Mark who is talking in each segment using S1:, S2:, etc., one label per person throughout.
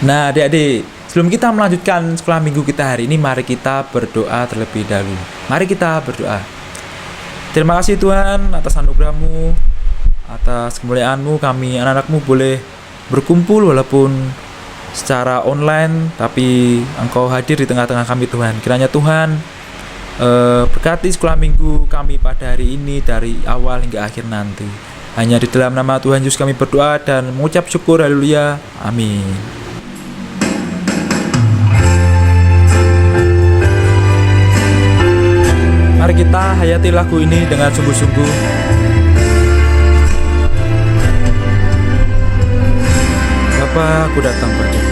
S1: Nah, adik-adik, sebelum kita melanjutkan sekolah minggu kita hari ini, mari kita berdoa terlebih dahulu. Mari kita berdoa. Terima kasih Tuhan atas anugerah-Mu, atas kemuliaan-Mu, kami anak-anak-Mu boleh berkumpul walaupun secara online, tapi Engkau hadir di tengah-tengah kami Tuhan. Kiranya Tuhan berkati sekolah minggu kami pada hari ini dari awal hingga akhir nanti. Hanya di dalam nama Tuhan Yesus kami berdoa dan mengucap syukur, haleluya, amin. Mari kita hayati lagu ini dengan sungguh-sungguh. Bapa, aku datang padamu.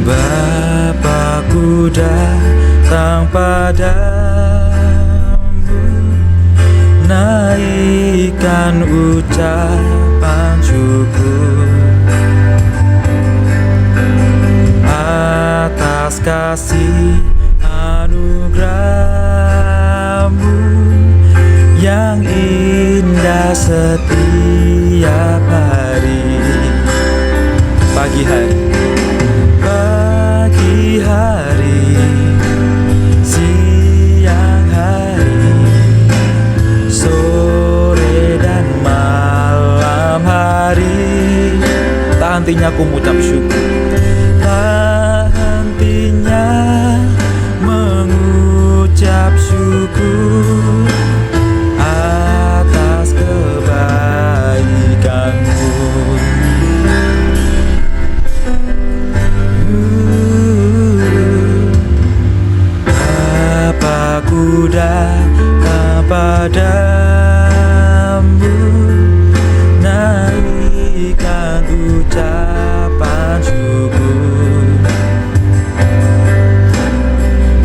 S1: Bapakku datang padamu, naikkan ucapan syukur atas kasih anugerah-Mu yang indah setiap hari. Pagi hari, siang hari, sore dan malam hari, tak hentinya ku mengucap syukur, tak hentinya mengucap syukur atas kebaikan-Mu. Bapakku datang padamu, naikkan ucapan syukur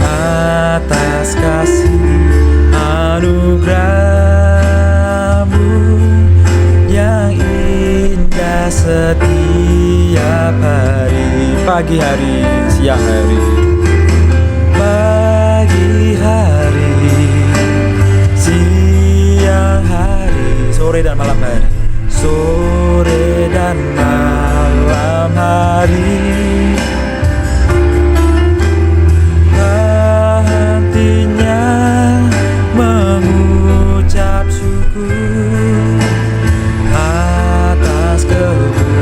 S1: atas kasih anugerah-Mu yang indah setiap hari. Pagi hari, siang hari, pagi hari, siang hari, sore dan malam hari, sore dan malam hari, hatinya mengucap syukur atas kebesaran-Mu.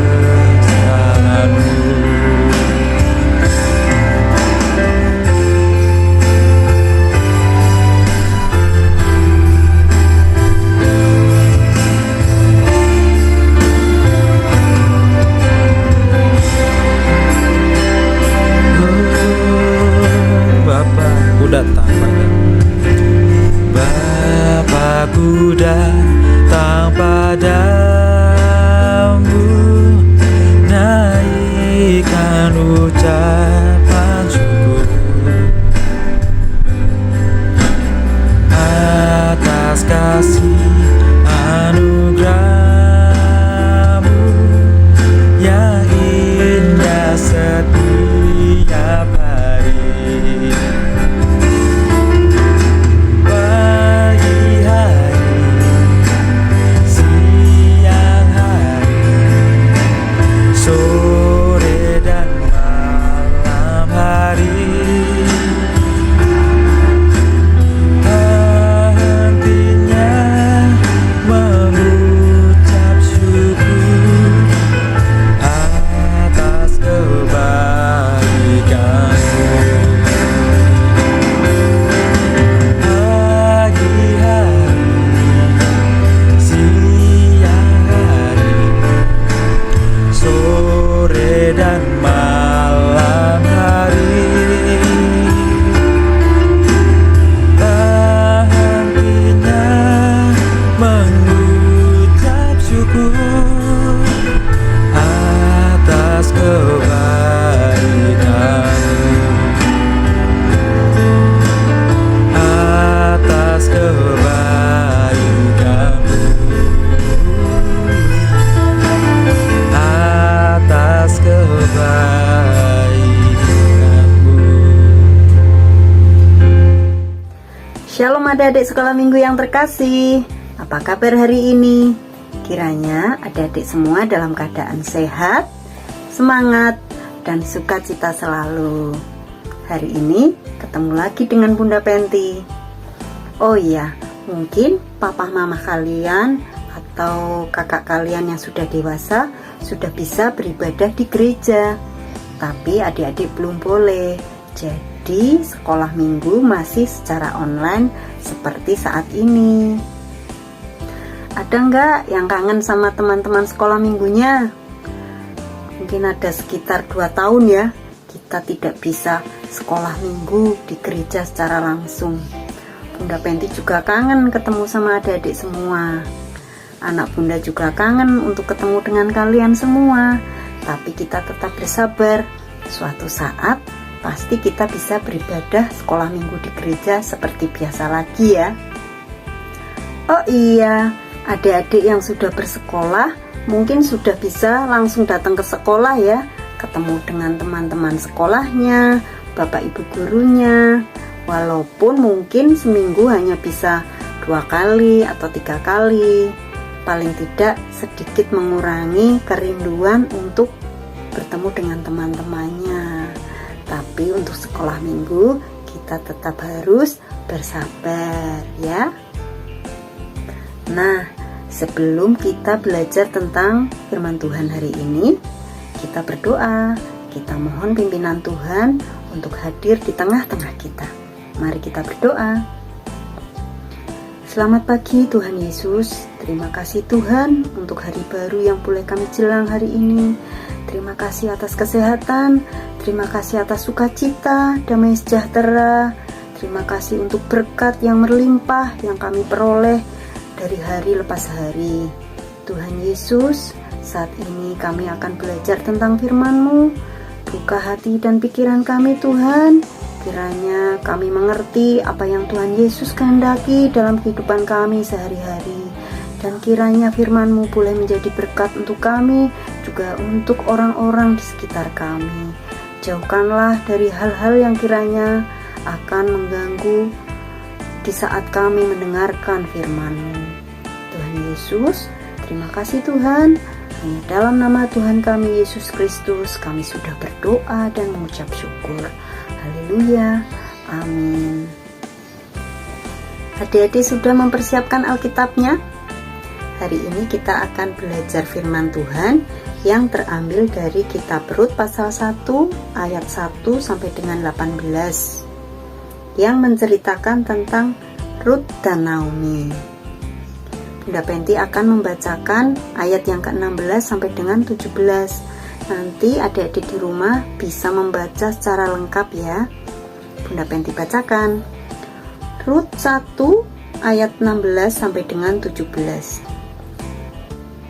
S1: Datang padamu, Bapakku datang padamu, naikkan ucapan syukur atas kasih anugerah-Mu yang indah setiap hari.
S2: Shalom adik-adik sekolah minggu yang terkasih. Apa kabar hari ini? Kiranya adik-adik semua dalam keadaan sehat, semangat, dan sukacita selalu. Hari ini ketemu lagi dengan Bunda Penti. Oh iya, mungkin papa mama kalian atau kakak kalian yang sudah dewasa sudah bisa beribadah di gereja, tapi adik-adik belum boleh. Jadi sekolah minggu masih secara online seperti saat ini. Ada nggak yang kangen sama teman-teman sekolah minggunya? Mungkin ada sekitar 2 tahun ya kita tidak bisa sekolah minggu di gereja secara langsung. Bunda Penti juga kangen ketemu sama adik-adik semua. Anak Bunda juga kangen untuk ketemu dengan kalian semua. Tapi kita tetap bersabar. Suatu saat pasti kita bisa beribadah sekolah minggu di gereja seperti biasa lagi ya. Oh iya, adik-adik yang sudah bersekolah mungkin sudah bisa langsung datang ke sekolah ya, ketemu dengan teman-teman sekolahnya, bapak ibu gurunya. Walaupun mungkin seminggu hanya bisa 2 kali atau 3 kali, paling tidak sedikit mengurangi kerinduan untuk bertemu dengan teman-temannya. Tapi untuk sekolah minggu kita tetap harus bersabar ya. Nah, sebelum kita belajar tentang firman Tuhan hari ini, kita berdoa, kita mohon pimpinan Tuhan untuk hadir di tengah-tengah kita. Mari kita berdoa. Selamat pagi Tuhan Yesus. Terima kasih Tuhan untuk hari baru yang boleh kami jelang hari ini. Terima kasih atas kesehatan, terima kasih atas sukacita, damai sejahtera. Terima kasih untuk berkat yang melimpah yang kami peroleh dari hari lepas hari. Tuhan Yesus, saat ini kami akan belajar tentang firman-Mu. Buka hati dan pikiran kami Tuhan. Kiranya kami mengerti apa yang Tuhan Yesus kehendaki dalam kehidupan kami sehari-hari. Dan kiranya firman-Mu boleh menjadi berkat untuk kami, juga untuk orang-orang di sekitar kami. Jauhkanlah dari hal-hal yang kiranya akan mengganggu di saat kami mendengarkan firman-Mu. Tuhan Yesus, terima kasih Tuhan. Hanya dalam nama Tuhan kami Yesus Kristus kami sudah berdoa dan mengucap syukur. Haleluya, amin. Adik-adik sudah mempersiapkan Alkitabnya? Hari ini kita akan belajar firman Tuhan yang terambil dari kitab Rut pasal 1 ayat 1 sampai dengan 18 yang menceritakan tentang Rut dan Naomi. Bunda Penti akan membacakan ayat yang ke-16 sampai dengan 17. Nanti adik-adik di rumah bisa membaca secara lengkap ya. Bunda Penti bacakan. Rut 1 ayat 16 sampai dengan 17.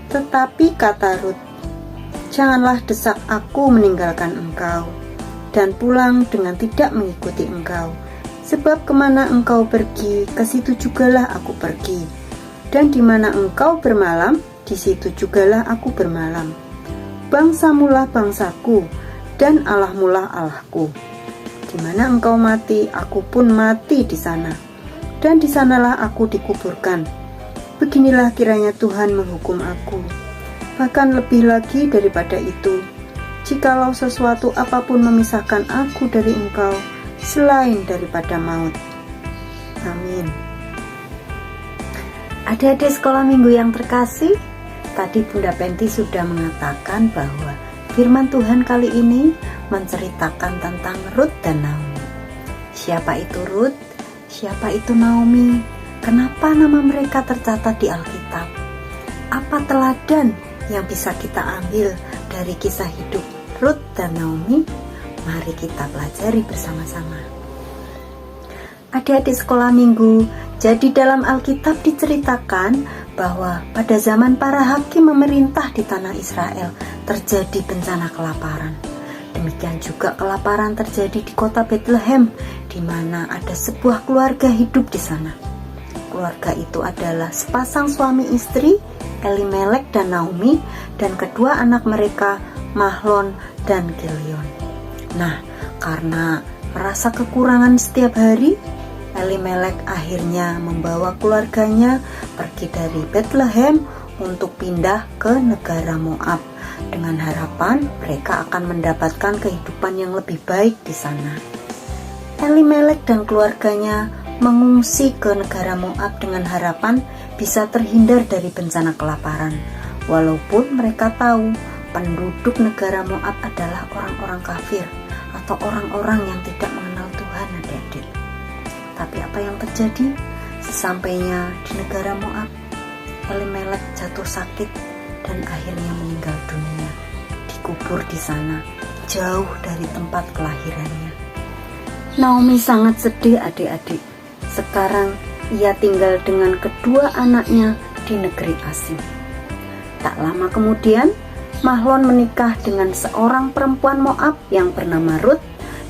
S2: Tetapi kata Rut, janganlah desak aku meninggalkan engkau dan pulang dengan tidak mengikuti engkau. Sebab kemana engkau pergi, ke situ jugalah aku pergi. Dan di mana engkau bermalam, di situ jugalah aku bermalam. Bangsamulah bangsaku, dan Allahmulah Allahku. Di mana engkau mati, aku pun mati di sana. Dan di sanalah aku dikuburkan. Beginilah kiranya Tuhan menghukum aku. Bahkan lebih lagi daripada itu, jikalau sesuatu apapun memisahkan aku dari engkau, selain daripada maut. Amin. Adik-adik sekolah minggu yang terkasih, tadi Bunda Penti sudah mengatakan bahwa firman Tuhan kali ini menceritakan tentang Rut dan Naomi. Siapa itu Rut? Siapa itu Naomi? Kenapa nama mereka tercatat di Alkitab? Apa teladan yang bisa kita ambil dari kisah hidup Rut dan Naomi? Mari kita pelajari bersama-sama. Adik-adik sekolah minggu, jadi dalam Alkitab diceritakan bahwa pada zaman para hakim memerintah di tanah Israel terjadi bencana kelaparan. Demikian juga kelaparan terjadi di kota Bethlehem, di mana ada sebuah keluarga hidup di sana. Keluarga itu adalah sepasang suami istri, Elimelek dan Naomi, dan kedua anak mereka, Mahlon dan Kilion. Nah, karena merasa kekurangan setiap hari, Elimelek akhirnya membawa keluarganya pergi dari Bethlehem untuk pindah ke negara Moab dengan harapan mereka akan mendapatkan kehidupan yang lebih baik di sana. Elimelek dan keluarganya mengungsi ke negara Moab dengan harapan bisa terhindar dari bencana kelaparan, walaupun mereka tahu penduduk negara Moab adalah orang-orang kafir atau orang-orang yang tidak mengenal Tuhan, adik-adik. Tapi apa yang terjadi? Sesampainya di negara Moab, Elimelek jatuh sakit dan akhirnya meninggal dunia, dikubur di sana, jauh dari tempat kelahirannya. Naomi sangat sedih, adik-adik. Sekarang ia tinggal dengan kedua anaknya di negeri asing. Tak lama kemudian, Mahlon menikah dengan seorang perempuan Moab yang bernama Rut,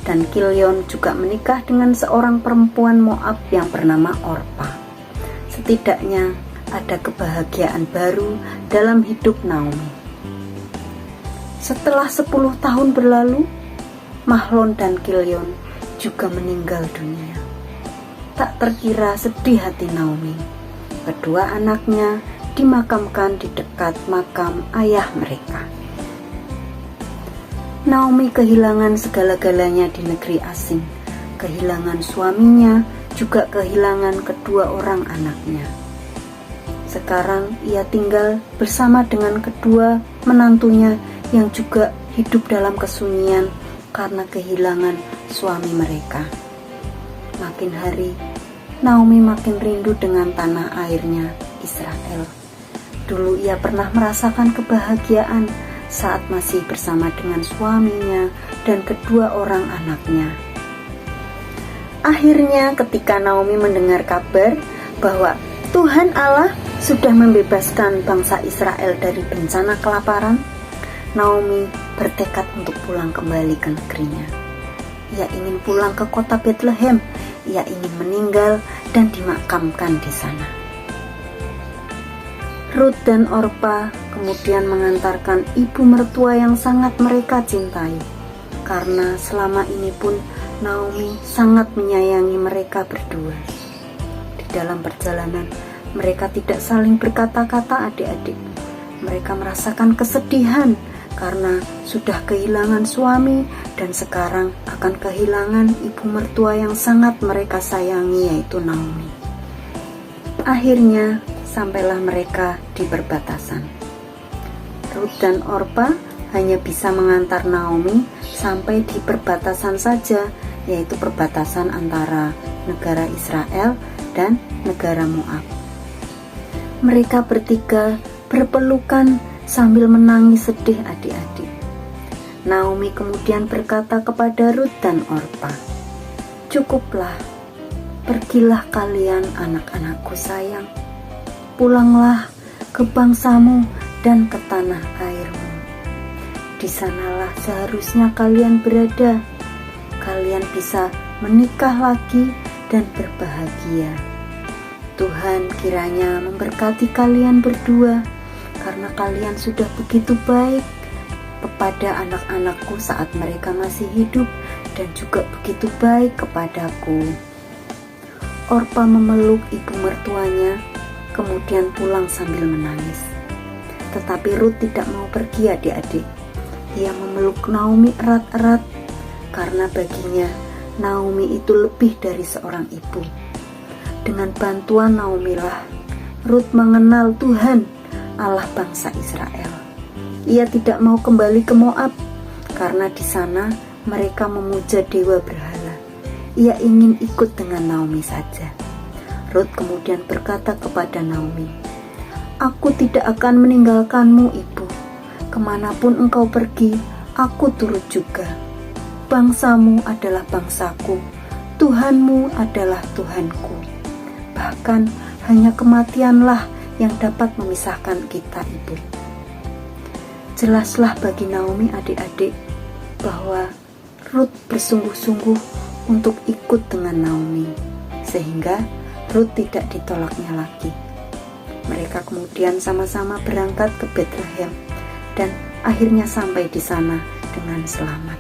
S2: dan Kilyon juga menikah dengan seorang perempuan Moab yang bernama Orpa. Setidaknya ada kebahagiaan baru dalam hidup Naomi. Setelah 10 tahun berlalu, Mahlon dan Kilyon juga meninggal dunia. Tak terkira sedih hati Naomi. Kedua anaknya dimakamkan di dekat makam ayah mereka. Naomi kehilangan segala-galanya di negeri asing. Kehilangan suaminya, juga kehilangan kedua orang anaknya. Sekarang ia tinggal bersama dengan kedua menantunya yang juga hidup dalam kesunyian karena kehilangan suami mereka. Makin hari, Naomi makin rindu dengan tanah airnya, Israel. Dulu ia pernah merasakan kebahagiaan saat masih bersama dengan suaminya dan kedua orang anaknya. Akhirnya ketika Naomi mendengar kabar bahwa Tuhan Allah sudah membebaskan bangsa Israel dari bencana kelaparan, Naomi bertekad untuk pulang kembali ke negerinya. Ia ingin pulang ke kota Bethlehem. Ia ingin meninggal dan dimakamkan di sana. Rut dan Orpa kemudian mengantarkan ibu mertua yang sangat mereka cintai, karena selama ini pun Naomi sangat menyayangi mereka berdua. Di dalam perjalanan, mereka tidak saling berkata-kata, adik-adik. Mereka merasakan kesedihan karena sudah kehilangan suami dan sekarang akan kehilangan ibu mertua yang sangat mereka sayangi, yaitu Naomi. Akhirnya sampailah mereka di perbatasan. Rut dan Orpa hanya bisa mengantar Naomi sampai di perbatasan saja, yaitu perbatasan antara negara Israel dan negara Moab. Mereka bertiga berpelukan sambil menangis sedih, adik-adik. Naomi kemudian berkata kepada Rut dan Orpa, "Cukuplah, pergilah kalian anak-anakku sayang. Pulanglah ke bangsamu dan ke tanah airmu. Di sanalah seharusnya kalian berada. Kalian bisa menikah lagi dan berbahagia. Tuhan kiranya memberkati kalian berdua, karena kalian sudah begitu baik kepada anak-anakku saat mereka masih hidup dan juga begitu baik kepadaku." Orpa memeluk ibu mertuanya, kemudian pulang sambil menangis. Tetapi Rut tidak mau pergi, adik-adik. Ia memeluk Naomi erat-erat, karena baginya Naomi itu lebih dari seorang ibu. Dengan bantuan Naomi lah Rut mengenal Tuhan, Allah bangsa Israel. Ia tidak mau kembali ke Moab karena di sana mereka memuja dewa berhala. Ia ingin ikut dengan Naomi saja. Rut kemudian berkata kepada Naomi, "Aku tidak akan meninggalkanmu, ibu. Kemanapun engkau pergi, aku turut juga. Bangsamu adalah bangsaku, Tuhanmu adalah Tuhanku. Bahkan hanya kematianlah yang dapat memisahkan kita, ibu." Jelaslah bagi Naomi, adik-adik, bahwa Rut bersungguh-sungguh untuk ikut dengan Naomi, sehingga Rut tidak ditolaknya lagi. Mereka kemudian sama-sama berangkat ke Bethlehem dan akhirnya sampai di sana dengan selamat.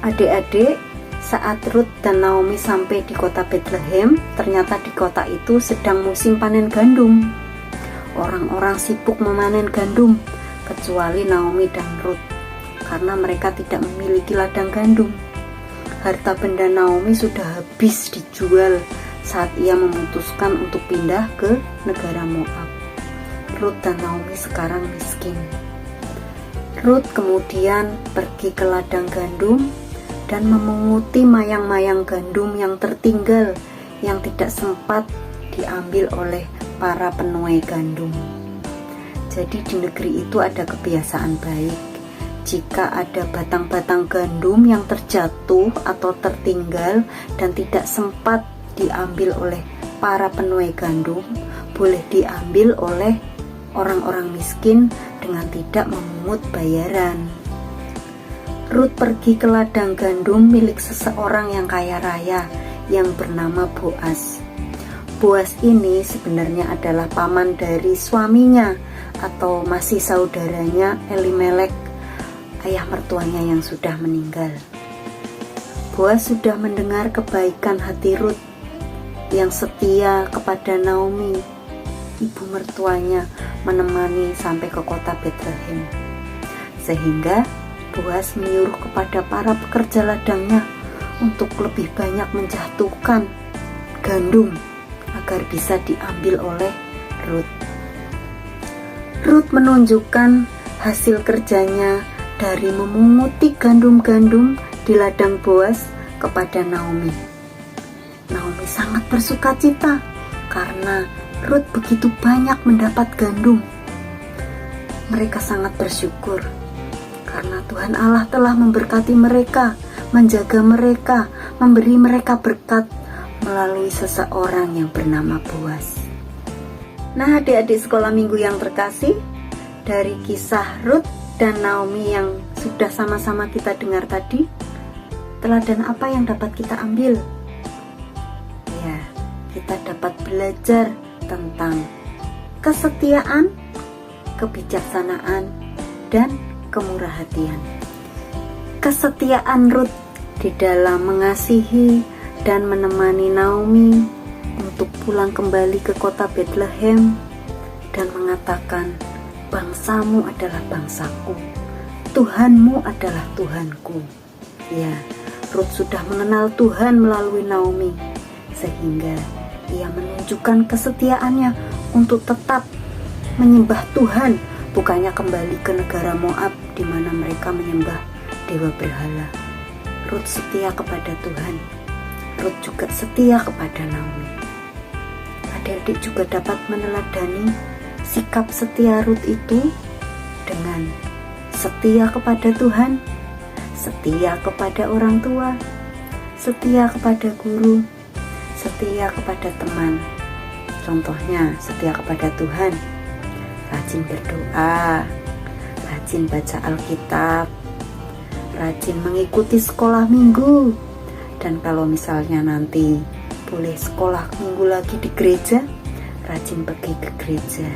S2: Adik-adik, saat Rut dan Naomi sampai di kota Bethlehem, ternyata di kota itu sedang musim panen gandum. orang-orang sibuk memanen gandum, kecuali Naomi dan Ruth, karena mereka tidak memiliki ladang gandum. Harta benda Naomi sudah habis dijual saat ia memutuskan untuk pindah ke negara Moab. Ruth dan Naomi sekarang miskin. Ruth kemudian pergi ke ladang gandum dan memunguti mayang-mayang gandum yang tertinggal yang tidak sempat diambil oleh para penuai gandum. Jadi di negeri itu ada kebiasaan baik. Jika ada batang-batang gandum yang terjatuh atau tertinggal dan tidak sempat diambil oleh para penuai gandum, boleh diambil oleh orang-orang miskin dengan tidak memungut bayaran. Ruth pergi ke ladang gandum milik seseorang yang kaya raya yang bernama Boas. Boas ini sebenarnya adalah paman dari suaminya atau masih saudaranya Elimelek, ayah mertuanya yang sudah meninggal. Boas sudah mendengar kebaikan hati Ruth yang setia kepada Naomi, ibu mertuanya, menemani sampai ke kota Bethlehem. Sehingga Boas menyuruh kepada para pekerja ladangnya untuk lebih banyak menjatuhkan gandum agar bisa diambil oleh Ruth. Ruth menunjukkan hasil kerjanya dari memunguti gandum-gandum di ladang Boas kepada Naomi. Naomi sangat bersukacita karena Ruth begitu banyak mendapat gandum. Mereka sangat bersyukur karena Tuhan Allah telah memberkati mereka, menjaga mereka, memberi mereka berkat melalui seseorang yang bernama Boas. Nah, adik-adik sekolah minggu yang terkasih, dari kisah Ruth dan Naomi yang sudah sama-sama kita dengar tadi, teladan apa yang dapat kita ambil? Ya, kita dapat belajar tentang kesetiaan, kebijaksanaan, dan kemurahan hatian. Kesetiaan Ruth di dalam mengasihi dan menemani Naomi untuk pulang kembali ke kota Bethlehem dan mengatakan, bangsamu adalah bangsaku, Tuhanmu adalah Tuhanku. Ya, Ruth sudah mengenal Tuhan melalui Naomi, sehingga ia menunjukkan kesetiaannya untuk tetap menyembah Tuhan, bukannya kembali ke negara Moab di mana mereka menyembah dewa berhala. Ruth setia kepada Tuhan. Ruth juga setia kepada Naomi. Adik-adik juga dapat meneladani sikap setia Ruth itu dengan setia kepada Tuhan, setia kepada orang tua, setia kepada guru, setia kepada teman. Contohnya, setia kepada Tuhan, rajin berdoa, rajin baca Alkitab, rajin mengikuti sekolah minggu. Dan kalau misalnya nanti boleh sekolah minggu lagi di gereja, rajin pergi ke gereja.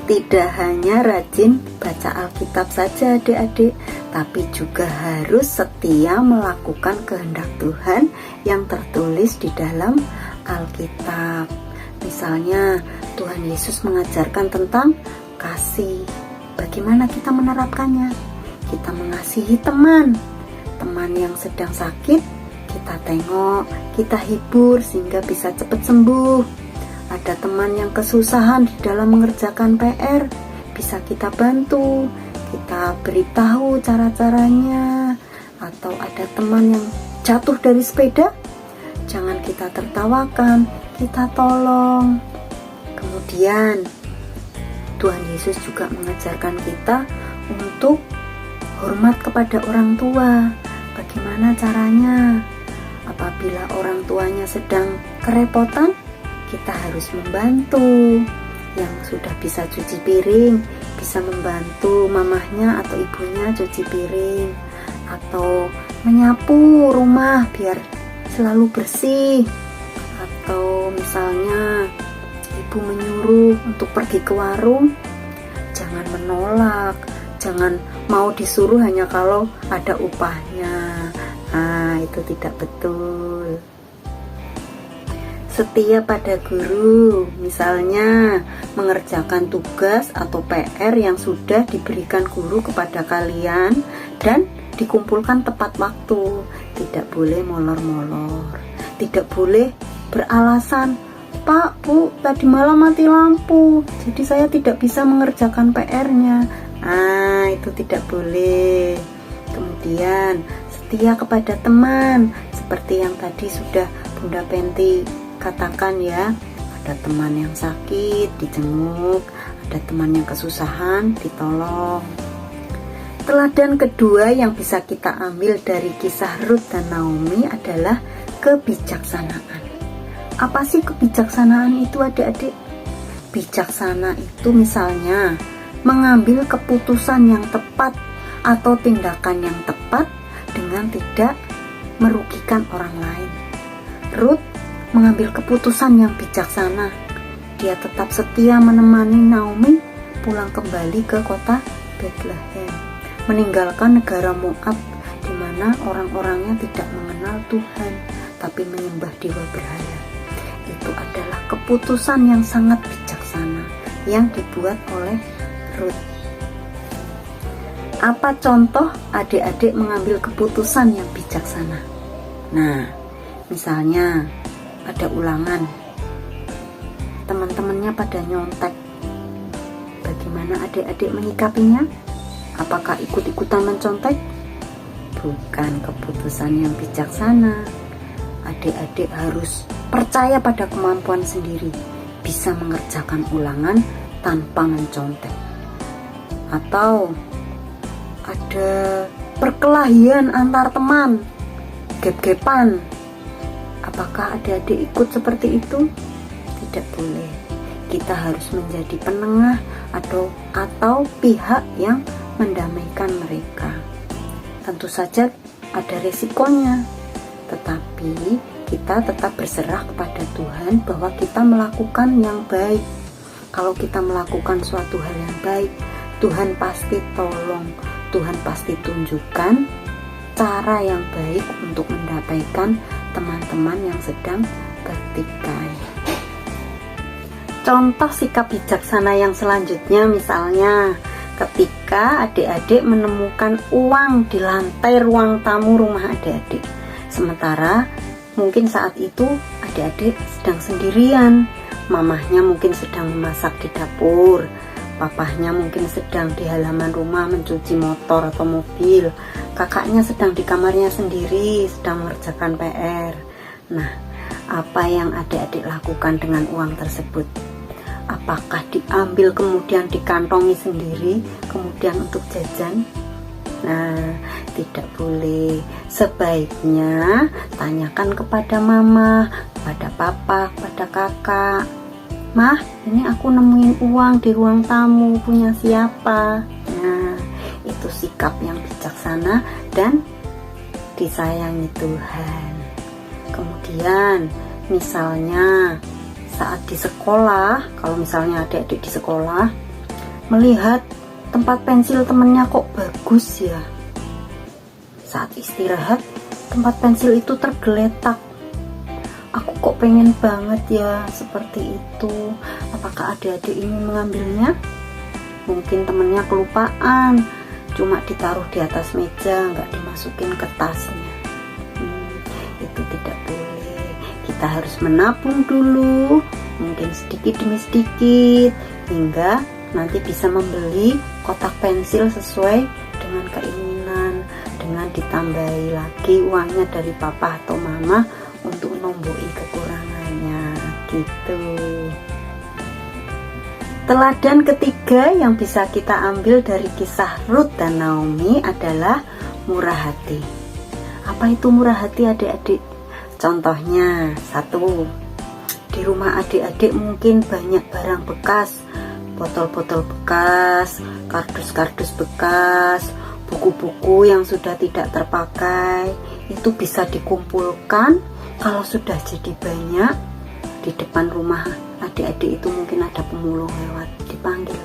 S2: Tidak hanya rajin baca Alkitab saja adik-adik, tapi juga harus setia melakukan kehendak Tuhan yang tertulis di dalam Alkitab. Misalnya Tuhan Yesus mengajarkan tentang kasih. Bagaimana kita menerapkannya? Kita mengasihi teman yang sedang sakit, kita tengok, kita hibur sehingga bisa cepat sembuh. Ada teman yang kesusahan di dalam mengerjakan PR, bisa kita bantu, kita beritahu cara-caranya. Atau ada teman yang jatuh dari sepeda, jangan kita tertawakan, kita tolong. Kemudian Tuhan Yesus juga mengajarkan kita untuk hormat kepada orang tua. Bagaimana caranya? Apabila orang tuanya sedang kerepotan, kita harus membantu. Yang sudah bisa cuci piring, bisa membantu mamahnya atau ibunya cuci piring, atau menyapu rumah biar selalu bersih. Atau misalnya ibu menyuruh untuk pergi ke warung, jangan menolak, jangan mau disuruh hanya kalau ada upahnya. Itu tidak betul. setia pada guru, misalnya mengerjakan tugas atau PR yang sudah diberikan guru kepada kalian dan dikumpulkan tepat waktu. Tidak boleh molor-molor, tidak boleh beralasan, "Pak, Bu, tadi malam mati lampu, jadi saya tidak bisa mengerjakan PR-nya." Itu tidak boleh. Kemudian setia kepada teman, seperti yang tadi sudah Bunda Penti katakan ya. Ada teman yang sakit, dijenguk. Ada teman yang kesusahan, ditolong. Teladan kedua yang bisa kita ambil dari kisah Ruth dan Naomi adalah kebijaksanaan. Apa sih kebijaksanaan itu, adik-adik? Bijaksana itu misalnya mengambil keputusan yang tepat atau tindakan yang tepat dengan tidak merugikan orang lain. Ruth mengambil keputusan yang bijaksana. Dia tetap setia menemani Naomi pulang kembali ke kota Bethlehem, meninggalkan negara Moab di mana orang-orangnya tidak mengenal Tuhan tapi menyembah dewa berhala. Itu adalah keputusan yang sangat bijaksana yang dibuat oleh Ruth. Apa contoh adik-adik mengambil keputusan yang bijaksana? Nah, misalnya ada ulangan, teman-temannya pada nyontek. Bagaimana adik-adik menyikapinya? Apakah ikut-ikutan mencontek? Bukan keputusan yang bijaksana. Adik-adik harus percaya pada kemampuan sendiri, bisa mengerjakan ulangan tanpa mencontek. Atau ada perkelahian antar teman, gep-gepan. Apakah adik-adik ikut seperti itu? Tidak boleh. Kita harus menjadi penengah atau pihak yang mendamaikan mereka. Tentu saja ada resikonya, tetapi kita tetap berserah kepada Tuhan bahwa kita melakukan yang baik. Kalau kita melakukan suatu hal yang baik, Tuhan pasti tolong, Tuhan pasti tunjukkan cara yang baik untuk mendapatkan teman-teman yang sedang bertikai. Contoh sikap bijaksana yang selanjutnya, misalnya ketika adik-adik menemukan uang di lantai ruang tamu rumah adik-adik, sementara mungkin saat itu adik-adik sedang sendirian, mamahnya mungkin sedang memasak di dapur, papahnya mungkin sedang di halaman rumah mencuci motor atau mobil, kakaknya sedang di kamarnya sendiri sedang mengerjakan PR. Nah, apa yang adik-adik lakukan dengan uang tersebut? Apakah diambil kemudian dikantongi sendiri kemudian untuk jajan? Nah, tidak boleh. Sebaiknya tanyakan kepada mama, kepada papa, kepada kakak, "Mah, ini aku nemuin uang di ruang tamu, punya siapa?" Nah, itu sikap yang bijaksana dan disayangi Tuhan. Kemudian misalnya saat di sekolah, kalau misalnya adik-adik di sekolah melihat tempat pensil temennya kok bagus ya, saat istirahat tempat pensil itu tergeletak, aku kok pengen banget ya seperti itu. Apakah adik-adik ingin mengambilnya? Mungkin temennya kelupaan, cuma ditaruh di atas meja, nggak dimasukin ke tasnya. Itu tidak boleh. Kita harus menabung dulu, mungkin sedikit demi sedikit, hingga nanti bisa membeli kotak pensil sesuai dengan keinginan, dengan ditambahi lagi uangnya dari papa atau mama untuk nomboi kekurangannya, gitu. Teladan ketiga yang bisa kita ambil dari kisah Ruth dan Naomi adalah murah hati. Apa itu murah hati, adik-adik? Contohnya, 1, di rumah adik-adik mungkin banyak barang bekas, botol-botol bekas, kardus-kardus bekas, buku-buku yang sudah tidak terpakai. Itu bisa dikumpulkan. Kalau sudah jadi banyak, di depan rumah adik-adik itu mungkin ada pemulung lewat, dipanggil,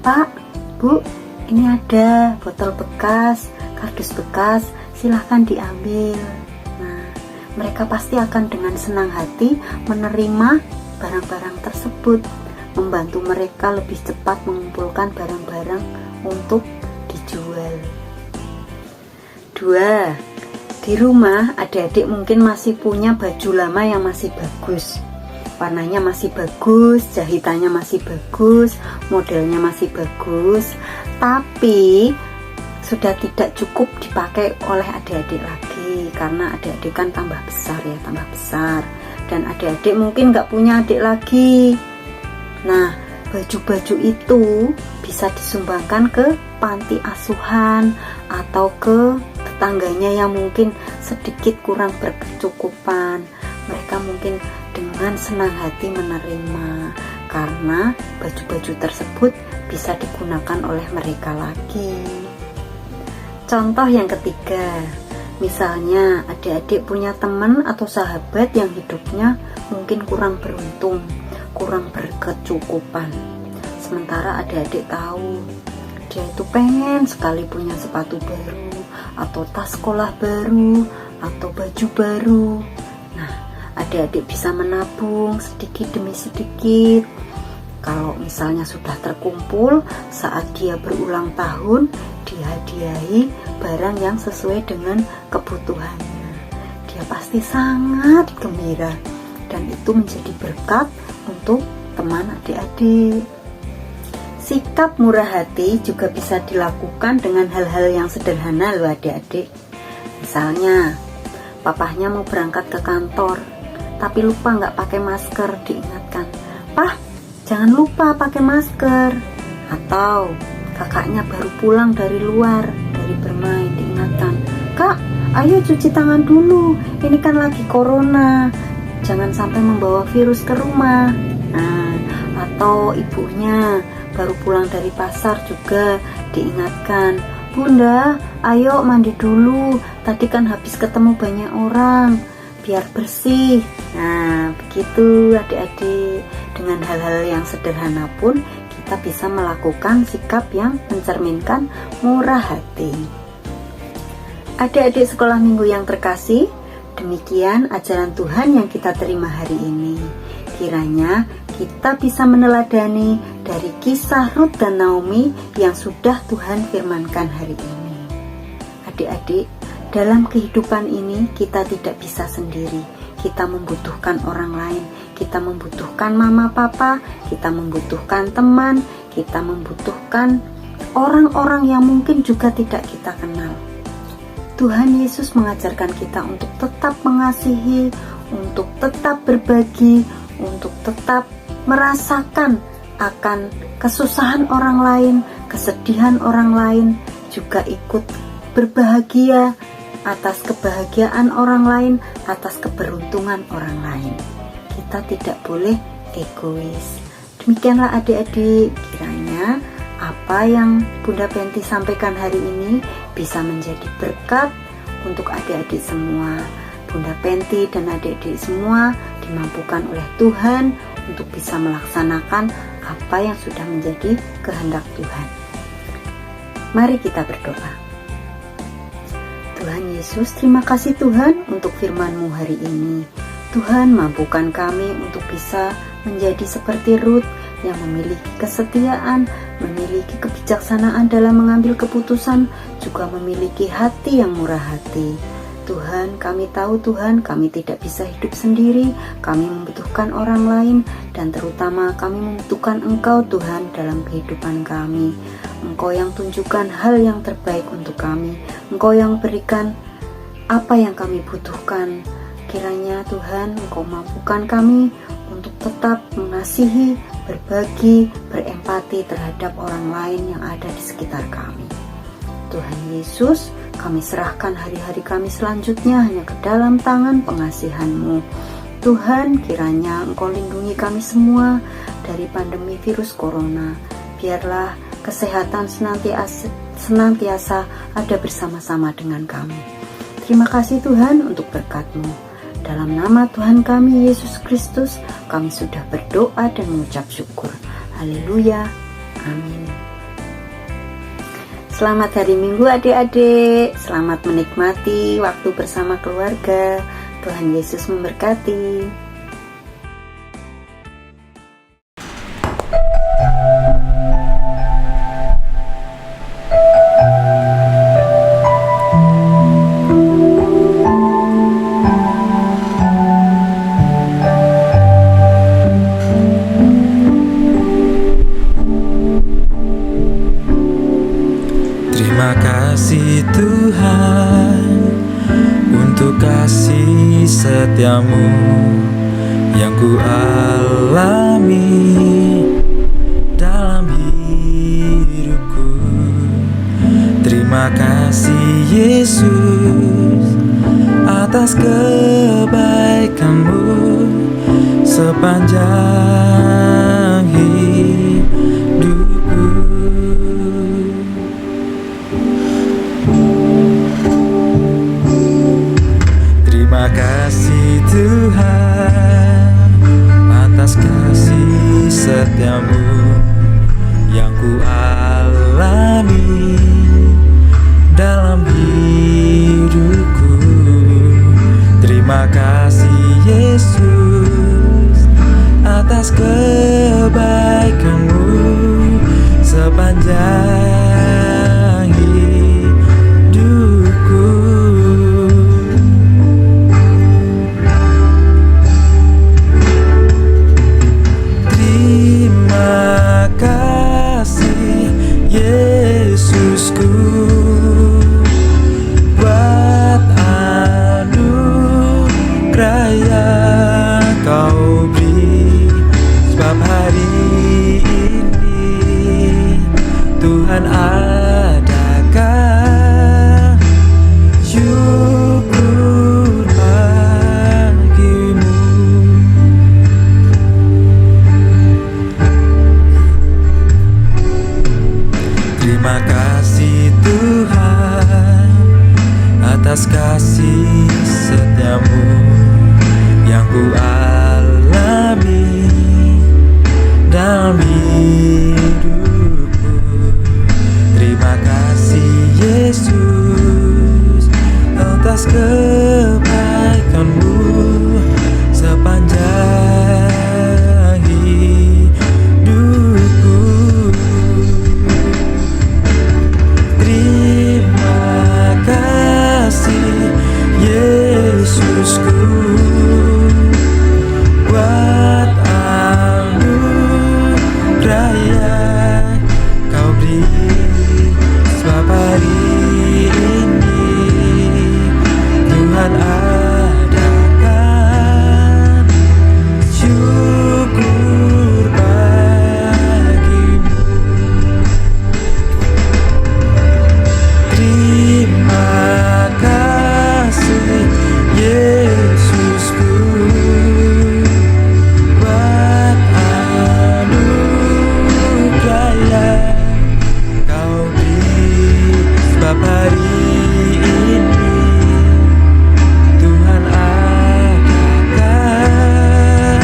S2: "Pak, Bu, ini ada botol bekas, kardus bekas, silahkan diambil." Nah, mereka pasti akan dengan senang hati menerima barang-barang tersebut, membantu mereka lebih cepat mengumpulkan barang-barang untuk dijual. 2. Di rumah adik-adik mungkin masih punya baju lama yang masih bagus, warnanya masih bagus, jahitannya masih bagus, modelnya masih bagus, tapi sudah tidak cukup dipakai oleh adik-adik lagi, karena adik-adik kan tambah besar ya, tambah besar, dan adik-adik mungkin gak punya adik lagi. Nah, baju-baju itu bisa disumbangkan ke panti asuhan atau ke tetangganya yang mungkin sedikit kurang berkecukupan. Mereka mungkin dengan senang hati menerima, karena baju-baju tersebut bisa digunakan oleh mereka lagi. Contoh yang ketiga, misalnya adik-adik punya teman atau sahabat yang hidupnya mungkin kurang beruntung, kurang berkecukupan. Sementara adik-adik tahu dia itu pengen sekali punya sepatu baru, atau tas sekolah baru, atau baju baru. Nah, adik-adik bisa menabung sedikit demi sedikit. Kalau misalnya sudah terkumpul, saat dia berulang tahun, dihadiahi barang yang sesuai dengan kebutuhannya. Dia pasti sangat gembira, dan itu menjadi berkat untuk teman adik-adik. Sikap murah hati juga bisa dilakukan dengan hal-hal yang sederhana loh adik-adik. Misalnya, papahnya mau berangkat ke kantor, tapi lupa nggak pakai masker, diingatkan, "Pah, jangan lupa pakai masker." Atau kakaknya baru pulang dari luar, dari bermain, diingatkan, "Kak, ayo cuci tangan dulu, ini kan lagi corona, jangan sampai membawa virus ke rumah." Nah, atau ibunya baru pulang dari pasar juga diingatkan, "Bunda, ayo mandi dulu, tadi kan habis ketemu banyak orang, biar bersih." Nah, begitu adik-adik. Dengan hal-hal yang sederhana pun kita bisa melakukan sikap yang mencerminkan murah hati. Adik-adik sekolah minggu yang terkasih, demikian ajaran Tuhan yang kita terima hari ini. Kiranya kita bisa meneladani dari kisah Ruth dan Naomi yang sudah Tuhan firmankan hari ini. Adik-adik, dalam kehidupan ini kita tidak bisa sendiri. Kita membutuhkan orang lain, kita membutuhkan mama papa, kita membutuhkan teman, kita membutuhkan orang-orang yang mungkin juga tidak kita kenal. Tuhan Yesus mengajarkan kita untuk tetap mengasihi, untuk tetap berbagi, untuk tetap merasakan akan kesusahan orang lain, kesedihan orang lain, juga ikut berbahagia atas kebahagiaan orang lain, atas keberuntungan orang lain. Kita tidak boleh egois. Demikianlah adik-adik, kiranya apa yang Bunda Penti sampaikan hari ini bisa menjadi berkat untuk adik-adik semua. Bunda Penti dan adik-adik semua dimampukan oleh Tuhan untuk bisa melaksanakan apa yang sudah menjadi kehendak Tuhan. Mari kita berdoa. Tuhan Yesus, terima kasih Tuhan untuk firman-Mu hari ini. Tuhan, mampukan kami untuk bisa menjadi seperti Ruth yang memiliki kesetiaan, memiliki kebijaksanaan dalam mengambil keputusan, juga memiliki hati yang murah hati. Tuhan, kami tahu Tuhan, kami tidak bisa hidup sendiri, kami membutuhkan orang lain, dan terutama kami membutuhkan Engkau Tuhan dalam kehidupan kami. Engkau yang tunjukkan hal yang terbaik untuk kami, Engkau yang berikan apa yang kami butuhkan. Kiranya Tuhan, Engkau mampukan kami untuk tetap mengasihi, berbagi, berempati terhadap orang lain yang ada di sekitar kami. Tuhan Yesus, kami serahkan hari-hari kami selanjutnya hanya ke dalam tangan pengasihan-Mu. Tuhan, kiranya Engkau lindungi kami semua dari pandemi virus corona. Biarlah kesehatan senantiasa ada bersama-sama dengan kami. Terima kasih Tuhan untuk berkat-Mu. Dalam nama Tuhan kami Yesus Kristus, kami sudah berdoa dan mengucap syukur. Haleluya. Amin. Selamat hari Minggu adik-adik. Selamat menikmati waktu bersama keluarga. Tuhan Yesus memberkati.
S1: Terima kasih Tuhan untuk kasih setiamu yang ku alami dalam hidupku. Terima kasih Yesus atas kebaikanmu sepanjang hidupku. Terima kasih Tuhan atas kasih setiamu yang ku alami dalam hidupku. Terima kasih Yesus atas kebaikanmu sepanjang hidupku. Terima kasih Yesusku buat anugerah yang kau beri, sebab hari ini Tuhan adakan syukur bagimu. Terima kasih Tuhan atas kasih setiamu yang ku alami dalam hidupku. Terima kasih Yesus atas kebaikanmu sepanjang hidupku. Terima kasih Yesusku buat anugerah yang kau beri, sebab hari ini Tuhan adakan syukur bagimu. Terima kasih Yesusku buat anugerah yang kau beri, sebab hari ini Tuhan adakan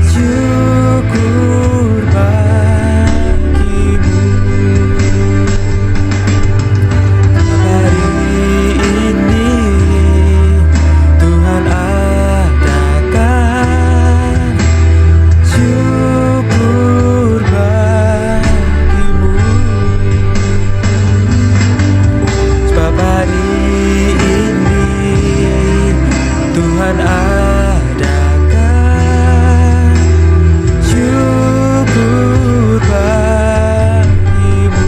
S1: syukur bagimu. Hari ini Tuhan adakan syukur bagimu, sebab hari ini Tuhan adakan syukur bagimu.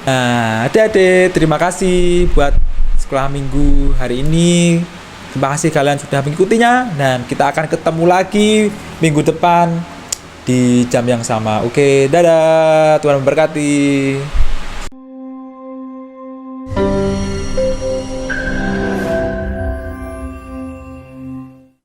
S1: Nah, adik-adik, terima kasih buat sekolah minggu hari ini. Terima kasih kalian sudah mengikutinya, dan kita akan ketemu lagi minggu depan di jam yang sama. Oke, dadah, Tuhan memberkati.